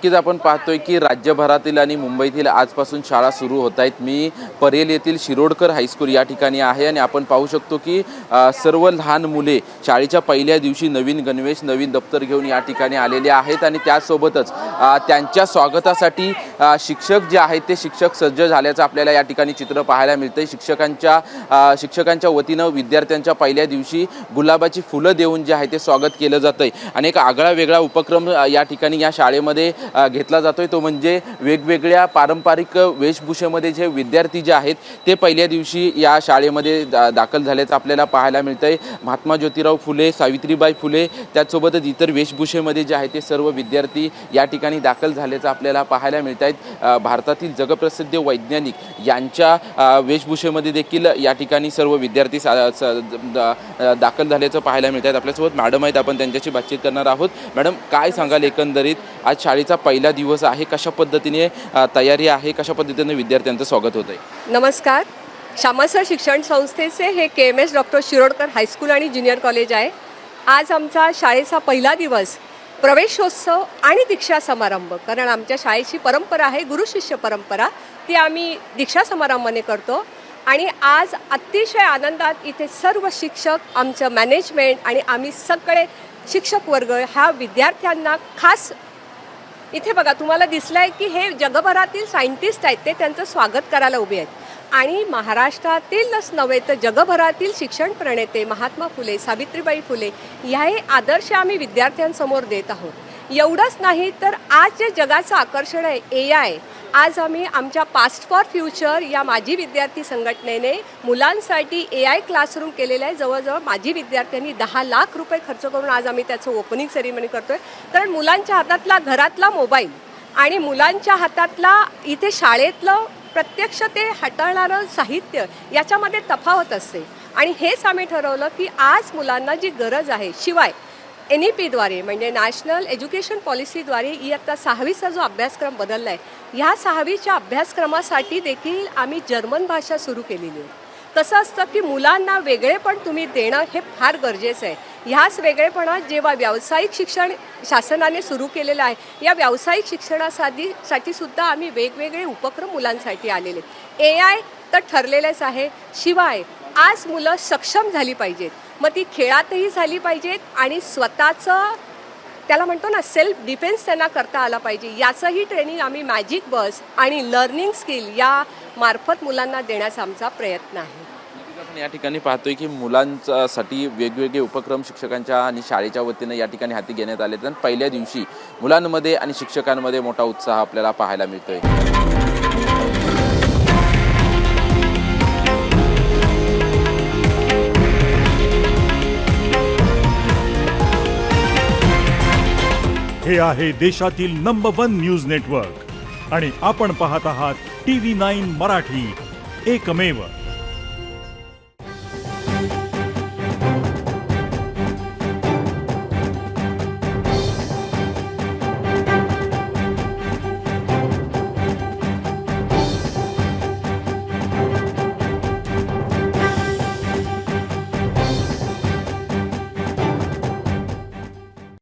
नक्कीच आपण पाहतोय की राज्यभरातील आणि मुंबईतील आजपासून शाळा सुरू होत आहेत। मी परेल येथील शिरोडकर हायस्कूल या ठिकाणी आहे आणि आपण पाहू शकतो की सर्व लहान मुले शाळेच्या पहिल्या दिवशी नवीन गणवेश नवीन दप्तर घेऊन या ठिकाणी आलेले आहेत आणि त्यासोबतच त्यांच्या स्वागतासाठी शिक्षक जे आहेत ते शिक्षक सज्ज झाल्याचं आपल्याला या ठिकाणी चित्र पाहायला मिळतंय। शिक्षकांच्या वतीनं विद्यार्थ्यांच्या पहिल्या दिवशी गुलाबाची फुलं देऊन जे आहे ते स्वागत केलं जातंय आणि एक आगळा वेगळा उपक्रम या ठिकाणी या शाळेमध्ये घेतला जातोय तो म्हणजे वेगवेगळ्या पारंपरिक वेशभूषेमध्ये जे विद्यार्थी जे आहेत ते पहिल्या दिवशी या शाळेमध्ये दाखल झाल्याचं आपल्याला पाहायला मिळतंय। महात्मा ज्योतिराव फुले, सावित्रीबाई फुले त्याचसोबतच इतर वेशभूषेमध्ये जे आहे ते सर्व विद्यार्थी या ठिकाणी दाखल झाल्याचं आपल्याला पाहायला मिळत आहेत। भारतातील जगप्रसिद्ध वैज्ञानिक यांच्या वेशभूषेमध्ये देखील या ठिकाणी सर्व विद्यार्थी दाखल झाल्याचं पाहायला मिळत आहेत। आपल्यासोबत मॅडम आहेत, आपण त्यांच्याशी बातचीत करणार आहोत। मॅडम, काय सांगाल एकंदरीत आज शाळेचा पहिला दिवस आहे, कशा पद्धतीने तयारी आहे, कशा पद्धतीने विद्यार्थ्यांचं स्वागत होत आहे? नमस्कार, श्यामासर शिक्षण संस्थेचे हे KMS डॉक्टर शिरोडकर हायस्कूल आणि ज्युनियर कॉलेज आहे। आज आमचा शाळेचा पहिला दिवस प्रवेशोत्सव आणि दीक्षा समारंभ, कारण आमच्या शाळेची परंपरा आहे गुरु शिष्य परंपरा, ती आम्ही दीक्षा समारंभाने करतो। आणि आज अतिशय आनंदात इथे सर्व शिक्षक, आमचं मॅनेजमेंट आणि आम्ही सगळे शिक्षक वर्ग ह्या विद्यार्थ्यांना खास इथे बघा तुम्हाला दिसलं आहे की हे जगभरातील सायंटिस्ट आहेत, ते त्यांचं स्वागत करायला उभे आहेत। आणि महाराष्ट्रातीलच नव्हे तर जगभरातील शिक्षण प्रणेते महात्मा फुले, सावित्रीबाई फुले ह्याही आदर्श आम्ही विद्यार्थ्यांसमोर देत आहोत। एवढंच नाही तर आज जे जगाचं आकर्षण आहे AI, आज आम्ही आमच्या पास्ट फॉर फ्युचर या माजी विद्यार्थी संघटनेने मुलांसाठी AI क्लासरूम केलेलं आहे। जवळजवळ माजी विद्यार्थ्यांनी 10 लाख रुपये खर्च करून आज आम्ही त्याचं ओपनिंग सेरेमनी करतोय, कारण मुलांच्या हातातला घरातला मोबाईल आणि मुलांच्या हातातला इथे शाळेतलं प्रत्यक्ष ते हाताळणारं साहित्य याच्यामध्ये तफावत असते। आणि हेच आम्ही ठरवलं की आज मुलांना जी गरज आहे, शिवाय NEP-द्वारे म्हणजे नॅशनल एज्युकेशन पॉलिसीद्वारे इयत्ता 6वीचा जो अभ्यासक्रम बदलला आहे, ह्या 6वीच्या अभ्यासक्रमासाठी देखील आम्ही जर्मन भाषा सुरू केलेली आहे। कसं असतं की मुलांना वेगळेपण तुम्ही देणं हे फार गरजेचं आहे। ह्याच वेगळेपणात जेव्हा व्यावसायिक शिक्षण शासनाने सुरू केलेलं आहे, या व्यावसायिक शिक्षणासाठी सुद्धा आम्ही वेगवेगळे उपक्रम मुलांसाठी आलेले। AI तर ठरलेलेच आहे, शिवाय आज मुलं सक्षम झाली पाहिजेत, मग ती खेळातही झाली पाहिजेत आणि स्वतःचं त्याला म्हणतो ना सेल्फ डिफेन्स त्यांना करता आला पाहिजे। याचंही ट्रेनिंग आम्ही मॅजिक बस आणि लर्निंग स्किल या मार्फत मुलांना देण्याचा आमचा प्रयत्न आहे। आपण या ठिकाणी पाहतोय की मुलांसाठी वेगवेगळे उपक्रम शिक्षकांच्या आणि शाळेच्या वतीनं या ठिकाणी हाती घेण्यात आले, तर पहिल्या दिवशी मुलांमध्ये आणि शिक्षकांमध्ये मोठा उत्साह आपल्याला पाहायला मिळतोय। हे आहे देशातील नंबर 1 न्यूज नेटवर्क आणि आपण पाहत आहात TV9 मराठी, एकमेव।